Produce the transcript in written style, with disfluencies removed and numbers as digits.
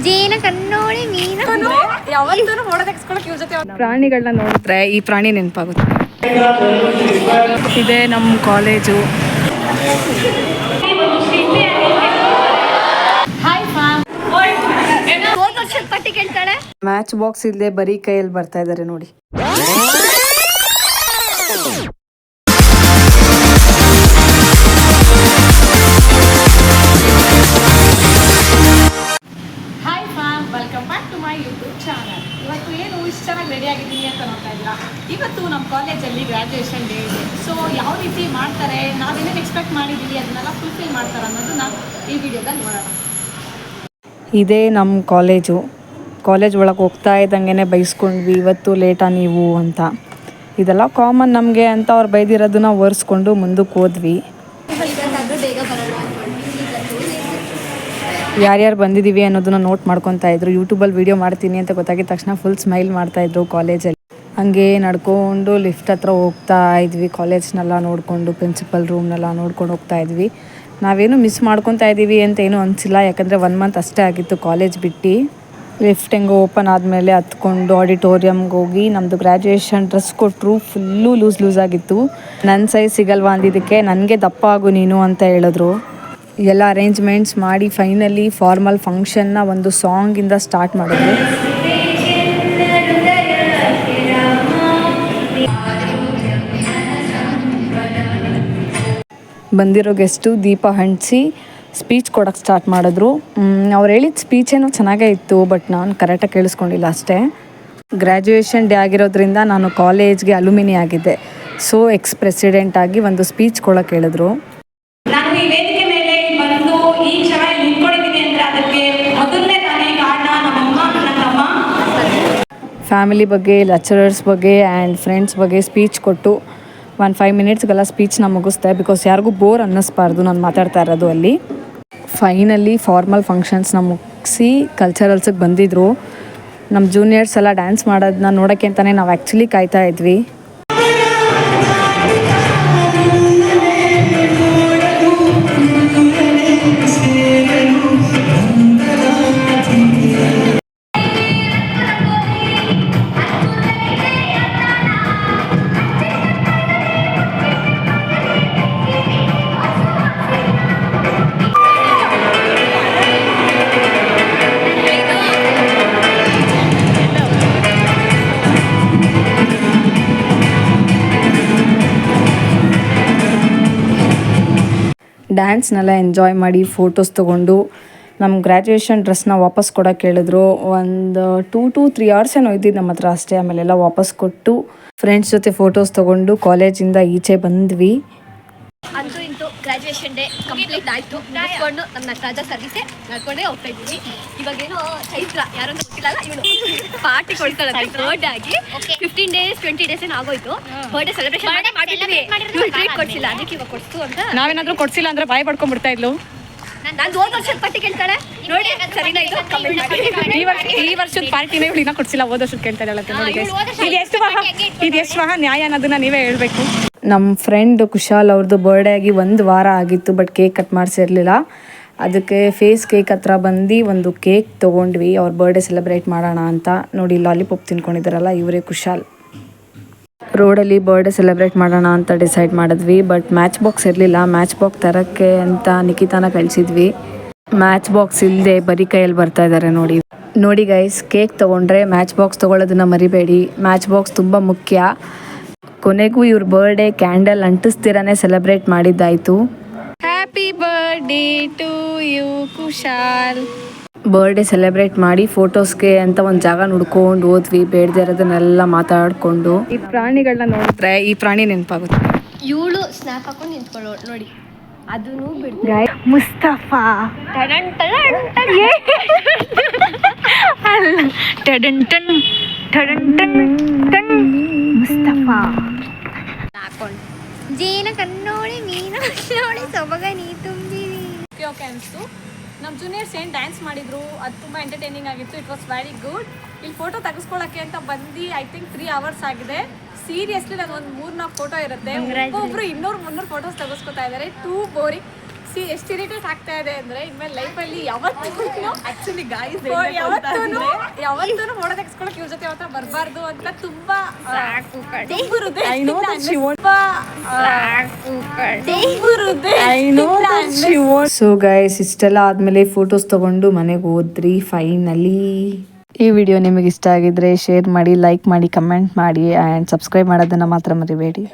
ಜೇನ ಕಣ್ಣೋಳಿ ಮೀನ ಯಾವತ್ತೂ ಫೋಟೋ ತೆಗೆಸ್ಕೊಳಕ್ಕೆ ಇವ್ರ ಜೊತೆ ಪ್ರಾಣಿಗಳನ್ನ ನೋಡಿದ್ರೆ ಈ ಪ್ರಾಣಿ ನೆನಪಾಗುತ್ತೆ. ಇದೇ ನಮ್ಮ ಕಾಲೇಜು. ಪಟ್ಟಿ ಕೇಳ್ತಾಳೆ. ಮ್ಯಾಚ್ ಬಾಕ್ಸ್ ಇಲ್ಲದೆ ಬರೀ ಕೈಯಲ್ಲಿ ಬರ್ತಾ ಇದ್ದಾರೆ ನೋಡಿ. Hi fam, welcome back to my YouTube channel. ಇವತ್ತು ಏನು ಇಷ್ಟು ಚೆನ್ನಾಗಿ ರೆಡಿ ಆಗಿದ್ದೀನಿ ಅಂತ ನೋಡ್ತಾ ಇದ್ದೀರಾ. ಇವತ್ತು ನಮ್ಮ ಕಾಲೇಜಲ್ಲಿ ಗ್ರ್ಯಾಜುಯೇಷನ್ ಡೇ ಇದೆ. ಸೊ ಯಾವ ರೀತಿ ಮಾಡ್ತಾರೆ, ನಾವೇನೇನು ಎಕ್ಸ್ಪೆಕ್ಟ್ ಮಾಡಿದ್ದೀವಿ ಅದನ್ನೆಲ್ಲ ಫುಲ್ಫಿಲ್ ಮಾಡ್ತಾರೆ ಅನ್ನೋದನ್ನ ಈ ವಿಡಿಯೋದಲ್ಲಿ ನೋಡೋಣ. ಇದೇ ನಮ್ಮ ಕಾಲೇಜು. ಕಾಲೇಜ್ ಒಳಗೆ ಹೋಗ್ತಾ ಇದ್ದಂಗೆ ಬೈಸ್ಕೊಂಡ್ವಿ, ಇವತ್ತು ಲೇಟಾ ನೀವು ಅಂತ. ಇದೆಲ್ಲ ಕಾಮನ್ ನಮಗೆ ಅಂತ ಅವ್ರು ಬೈದಿರೋದನ್ನ ಒರೆಸ್ಕೊಂಡು ಮುಂದಕ್ಕೆ ಹೋದ್ವಿ. ಯಾರ್ಯಾರು ಬಂದಿದ್ದೀವಿ ಅನ್ನೋದನ್ನ ನೋಟ್ ಮಾಡ್ಕೊತಾ ಇದ್ರು. ಯೂಟ್ಯೂಬಲ್ಲಿ ವೀಡಿಯೋ ಮಾಡ್ತೀನಿ ಅಂತ ಗೊತ್ತಾಗಿದ ತಕ್ಷಣ ಫುಲ್ ಸ್ಮೈಲ್ ಮಾಡ್ತಾಯಿದ್ರು ಕಾಲೇಜಲ್ಲಿ. ಹಂಗೆ ನಡ್ಕೊಂಡು ಲಿಫ್ಟ್ ಹತ್ರ ಹೋಗ್ತಾ ಇದ್ವಿ. ಕಾಲೇಜ್ನೆಲ್ಲ ನೋಡಿಕೊಂಡು ಪ್ರಿನ್ಸಿಪಲ್ ರೂಮ್ನೆಲ್ಲ ನೋಡ್ಕೊಂಡು ಹೋಗ್ತಾ ಇದ್ವಿ. ನಾವೇನು ಮಿಸ್ ಮಾಡ್ಕೊತಾ ಇದ್ದೀವಿ ಅಂತ ಏನೂ ಅನಿಸಿಲ್ಲ, ಯಾಕಂದರೆ 1 ಮಂತ್ ಅಷ್ಟೇ ಆಗಿತ್ತು ಕಾಲೇಜ್ ಬಿಟ್ಟು. ಲಿಫ್ಟ್ ಹೆಂಗೆ ಓಪನ್ ಆದಮೇಲೆ ಹತ್ಕೊಂಡು ಆಡಿಟೋರಿಯಮ್ಗೆ ಹೋಗಿ ನಮ್ಮದು ಗ್ರ್ಯಾಜುಯೇಷನ್ ಡ್ರೆಸ್ ಕೊಟ್ಟರು. ಫುಲ್ಲು ಲೂಸ್ ಆಗಿತ್ತು. ನನ್ನ ಸೈಜ್ ಸಿಗಲ್ವಾ ಅಂದಿದ್ದಕ್ಕೆ ನನಗೆ ದಪ್ಪ ಆಗು ನೀನು ಅಂತ ಹೇಳಿದ್ರು. ಎಲ್ಲ ಅರೇಂಜ್ಮೆಂಟ್ಸ್ ಮಾಡಿ ಫೈನಲಿ ಫಾರ್ಮಲ್ ಫಂಕ್ಷನ್ನ ಒಂದು ಸಾಂಗಿಂದ ಸ್ಟಾರ್ಟ್ ಮಾಡಿದ್ರು. ಬಂದಿರೋ ಗೆಸ್ಟು ದೀಪ ಹಂಚಿಸಿ ಸ್ಪೀಚ್ ಕೊಡೋಕ್ಕೆ ಸ್ಟಾರ್ಟ್ ಮಾಡಿದ್ರು. ಅವ್ರು ಹೇಳಿದ ಸ್ಪೀಚ್ ಏನೋ ಚೆನ್ನಾಗೇ ಇತ್ತು, ಬಟ್ ನಾನು ಕರೆಕ್ಟಾಗಿ ಕೇಳಿಸ್ಕೊಂಡಿಲ್ಲ ಅಷ್ಟೇ. ಗ್ರ್ಯಾಜುಯೇಷನ್ ಡೇ ಆಗಿರೋದ್ರಿಂದ ನಾನು ಕಾಲೇಜ್ಗೆ ಅಲುಮಿನಿ ಆಗಿದ್ದೆ. ಸೊ ಎಕ್ಸ್ ಪ್ರೆಸಿಡೆಂಟ್ ಆಗಿ ಒಂದು ಸ್ಪೀಚ್ ಕೊಡೋಕ್ಕೆ ಹೇಳಿದ್ರು. ಫ್ಯಾಮಿಲಿ ಬಗ್ಗೆ, ಲೆಕ್ಚರರ್ಸ್ ಬಗ್ಗೆ ಆ್ಯಂಡ್ ಫ್ರೆಂಡ್ಸ್ ಬಗ್ಗೆ ಸ್ಪೀಚ್ ಕೊಟ್ಟು 5 ಮಿನಿಟ್ಸ್ಗೆಲ್ಲ ಸ್ಪೀಚ್ನ ಮುಗಿಸ್ದೆ. ಬಿಕಾಸ್ ಯಾರಿಗೂ ಬೋರ್ ಅನ್ನಿಸ್ಬಾರ್ದು ನಾನು ಮಾತಾಡ್ತಾ ಇರೋದು ಅಲ್ಲಿ. ಫೈನಲಿ ಫಾರ್ಮಲ್ ಫಂಕ್ಷನ್ಸ್ನ ಮುಗಿಸಿ ಕಲ್ಚರಲ್ಸಿಗೆ ಬಂದಿದ್ದರು. ನಮ್ಮ ಜೂನಿಯರ್ಸ್ ಎಲ್ಲ ಡ್ಯಾನ್ಸ್ ಮಾಡೋದನ್ನ ನೋಡೋಕ್ಕೆ ಅಂತಲೇ ನಾವು ಆ್ಯಕ್ಚುಲಿ ಕಾಯ್ತಾ ಇದ್ವಿ. ಡ್ಯಾನ್ಸ್ನೆಲ್ಲ ಎಂಜಾಯ್ ಮಾಡಿ ಫೋಟೋಸ್ ತೊಗೊಂಡು ನಮ್ಮ ಗ್ರ್ಯಾಜುಯೇಷನ್ ಡ್ರೆಸ್ನ ವಾಪಸ್ ಕೊಡೋಕೆ ಹೇಳಿದ್ರು. ಒಂದು 2 to 3 hours ಏನೋ ಇದ್ದಿದ್ದು ನಮ್ಮ ಹತ್ರ ಅಷ್ಟೇ. ಆಮೇಲೆಲ್ಲ ವಾಪಸ್ ಕೊಟ್ಟು ಫ್ರೆಂಡ್ಸ್ ಜೊತೆ ಫೋಟೋಸ್ ತೊಗೊಂಡು ಕಾಲೇಜಿಂದ ಈಚೆ ಬಂದ್ವಿ. ಅಂತೂ ಇಂತೂ ಗ್ರ್ಯಾಜುಯೇಷನ್ ಡೇ ಕಂಪ್ಲೀಟ್ ಆಯಿತು. ಮುಗಿಸ್ಕೊಂಡು ನಮ್ಮ ನಟರಾಜ ಸರ್ವಿಸೆ ನಡ್ಕೊಂಡೇ ಹೋಗ್ತಾ ಇದ್ವಿ. ಇವಾಗೇನೋ ಚೈತ್ರ ಯಾರು ಅಂತ ಗೊತ್ತಿಲ್ಲ, ಇವಳು ಪಾರ್ಟಿ ಕೊಡ್ತಾಳೆ ಬರ್ಡೇ ಆಗಿ. 15 days 20 days ಏನೋ ಆಗೋಯ್ತು. ಬರ್ಡೇ ಸೆಲೆಬ್ರೇಷನ್ ಮಾಡಿದ್ವಿ, ಟ್ರೀಟ್ ಕೊಡ್ಸಿಲ್ಲ, ಅದಕ್ಕೆ ಇವಾಗ ಕೊಡ್ತು ಅಂತ. ನಾವೇನಾದರೂ ಕೊಡ್ಸಿಲ್ಲ ಅಂದರೆ ಬಾಯಿ ಪಡ್ಕೊಂಡ್ಬಿಡ್ತಾ ಇದ್ಲು. ನಾನು ಹೋದ ವರ್ಷದ ಪಟ್ಟಿ ಕೇಳ್ತಾಳೆ ನೋಡಿ, ಸರಿನಾ? ಇದು ಈ ವರ್ಷದ ಪಾರ್ಟಿನೇ ಇವಳು ಇನ್ನೂ ಕೊಡ್ಸಿಲ್ಲ, ಹೋದ ವರ್ಷದ ಕೇಳ್ತಾ ಇದ್ದಾಳೆ ನೋಡಿ. ಇದು ಎಷ್ಟು ವಾಹ ನ್ಯಾಯ ಅನ್ನೋದನ್ನ ನೀವೇ ಹೇಳಬೇಕು. ನಮ್ಮ ಫ್ರೆಂಡ್ ಕುಶಾಲ್ ಅವ್ರದ್ದು ಬರ್ಡೇ ಆಗಿ 1 ವಾರ ಆಗಿತ್ತು, ಬಟ್ ಕೇಕ್ ಕಟ್ ಮಾಡಿಸಿರಲಿಲ್ಲ. ಅದಕ್ಕೆ ಫೇಸ್ ಕೇಕ್ ಹತ್ರ ಬಂದು ಒಂದು ಕೇಕ್ ತೊಗೊಂಡ್ವಿ ಅವ್ರ ಬರ್ಡೇ ಸೆಲೆಬ್ರೇಟ್ ಮಾಡೋಣ ಅಂತ. ನೋಡಿ ಲಾಲಿಪಾಪ್ ತಿನ್ಕೊಂಡಿದ್ದಾರಲ್ಲ ಇವರೇ ಕುಶಾಲ್. ರೋಡಲ್ಲಿ ಬರ್ಡೇ ಸೆಲೆಬ್ರೇಟ್ ಮಾಡೋಣ ಅಂತ ಡಿಸೈಡ್ ಮಾಡಿದ್ವಿ, ಬಟ್ ಮ್ಯಾಚ್ ಬಾಕ್ಸ್ ಇರಲಿಲ್ಲ. ಮ್ಯಾಚ್ ಬಾಕ್ಸ್ ತರೋಕ್ಕೆ ಅಂತ ನಿಖಿತಾನ ಕಳಿಸಿದ್ವಿ. ಮ್ಯಾಚ್ ಬಾಕ್ಸ್ ಇಲ್ಲದೆ ಬರೀ ಕೈಯಲ್ಲಿ ಬರ್ತಾ ಇದ್ದಾರೆ ನೋಡಿ ಗೈಸ್. ಕೇಕ್ ತೊಗೊಂಡ್ರೆ ಮ್ಯಾಚ್ ಬಾಕ್ಸ್ ತೊಗೊಳ್ಳೋದನ್ನ ಮರಿಬೇಡಿ. ಮ್ಯಾಚ್ ಬಾಕ್ಸ್ ತುಂಬ ಮುಖ್ಯ. ಕೊನೆಗೂ ಇವ್ರ ಬರ್ಡೇ ಕ್ಯಾಂಡಲ್ ಅಂಟಿಸ್ತಿರಾನೇ ಸೆಲೆಬ್ರೇಟ್ ಮಾಡಿದ್ದಾಯಿತು. Happy birthday to you Kushal. Birthday celebrate ಮಾಡಿ ಫೋಟೋಸ್ಗೆ ಅಂತ ಒಂದು ಜಾಗ ನೋಡ್ಕೊಂಡು ಹೋದ್ವಿ. ಬೇಡದೇ ಇರೋದನ್ನೆಲ್ಲ ಮಾತಾಡಿಕೊಂಡು. ಈ ಪ್ರಾಣಿಗಳನ್ನ ನೋಡಿದ್ರೆ ಈ ಪ್ರಾಣಿ ನೆನಪಾಗುತ್ತೆ. ಇವಳು ಸ್ನ್ಯಾಪ್ ಹಾಕೊಂಡು ನಿಂತ್ಕೊಳ್ಳೋ ನೋಡಿ, ಅದನ್ನು ಬಿಡು. ಮುಸ್ತಫಾ ಮುಸ್ತಫಾ ಹಾಕೊಂಡು ಜೇನ ಕಣ್ಣೋಳಿ ಮೀನ ನೋಡಿ ಸೊಬಗ ನೀ ತುಂಬಿರಿ. ಓಕೆ ಅನಿಸ್ತು. ನಮ್ಮ ಜೂನಿಯರ್ಸ್ ಏನು ಡ್ಯಾನ್ಸ್ ಮಾಡಿದ್ರು ಅದು ತುಂಬ ಎಂಟರ್ಟೈನಿಂಗ್ ಆಗಿತ್ತು. It was very good. ಇಲ್ಲಿ ಫೋಟೋ ತೆಗೆಸ್ಕೊಳ್ಳೋಕ್ಕೆ ಅಂತ ಬಂದು ಐ ಥಿಂಕ್ 3 hours ಆಗಿದೆ. ಸೀರಿಯಸ್ಲಿ ನಾನು ಒಂದು 3-4 ಫೋಟೋ ಇರುತ್ತೆ. ಒಬ್ಬೊಬ್ರು 200-300 ಫೋಟೋಸ್ ತೆಗೆಸ್ಕೊತಾ ಇದ್ದಾರೆ. Two boring. ಎಷ್ಟು ಇರಿಟೇಟ್ ಆಗ್ತಾ ಇದೆ ಅಂದ್ರೆ ಇನ್ಮೇಲೆ ಲೈಫಲ್ಲಿ ಯಾವತ್ತೂ ಆಕ್ಚುಲಿ ಗಾಯ್ಸ್ ಯಾವತ್ತೂ ಫೋಟೋ ತೆಗೆಸ್ಕೊಳಕ್ ಇವ್ರ ಜೊತೆ ಯಾವತ್ತ ಬರಬಾರ್ದು ಅಂತ ತುಂಬಾ I know that she won't. So guys ಇಷ್ಟೆಲ್ಲ ಆದಮೇಲೆ ಫೋಟೋಸ್ ತೊಗೊಂಡು ಮನೆಗೆ ಹೋದ್ರಿ ಫೈನಲಿ. ಈ ವಿಡಿಯೋ ನಿಮಗೆ ಇಷ್ಟ ಆಗಿದ್ರೆ ಶೇರ್ ಮಾಡಿ, ಲೈಕ್ ಮಾಡಿ, ಕಮೆಂಟ್ ಮಾಡಿ ಆ್ಯಂಡ್ ಸಬ್ಸ್ಕ್ರೈಬ್ ಮಾಡೋದನ್ನು ಮಾತ್ರ ಮರಿಬೇಡಿ.